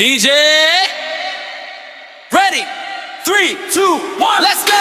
DJ, ready? 3, 2, 1, let's go!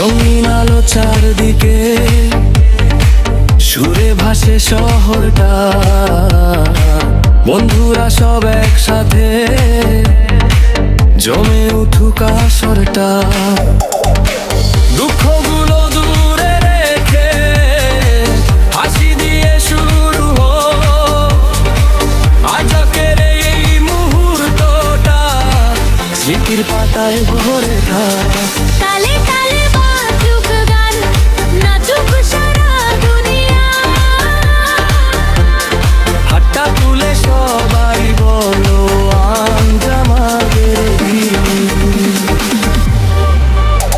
রঙিন আলো চারদিকে সুরে ভাসে শহরটা, বন্ধুরা সব একসাথে জমে উঠুক আসরটা। দুঃখগুলো দূরে রেখে হাসি দিয়ে শুরু হোক আজকের এই মুহূর্তটা, স্মৃতির পাতায় ভরে থাক। তালে তালে বাজুক গান, নাচুক সারা দুনিয়া। হাতটা তুলে সবাই বলো আজ আমাদের দিন।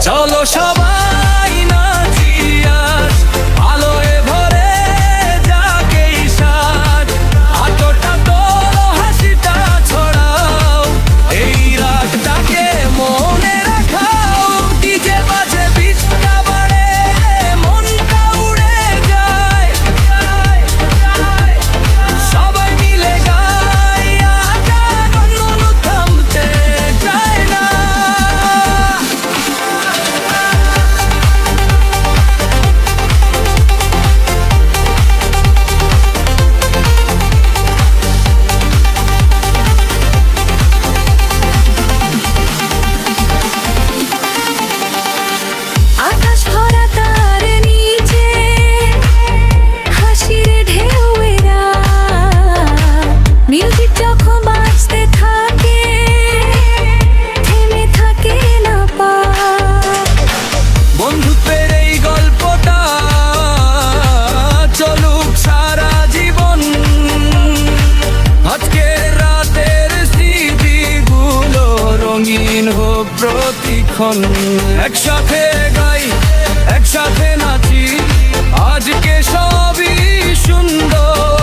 চলো সবাই নাচি আজ, আলোয় ভরে যাক এই সাজ। হাতটা তোলো, হাসিটা ছড়াও, এই রাতটাকে মনে রাখাও। ডিজে বাজে, বিটটা বাড়ে, মনটা উড়ে যায়। সবাই মিলে গাই আজ, আর থামতে চায় না। আকাশ ভরা তার নিচে হাসির ঢেউয়েরা, মিউজিক যখন বাজতে থাকে থেমে থাকে না পা। বন্ধুত্বের এই গল্পটা চলুক সারা জীবন, আজকের রাতের স্মৃতিগুলো রঙিন হোক প্রতিক্ষণ। একসাথে গাই, একসাথে নাচি, আজকে সবই সুন্দর।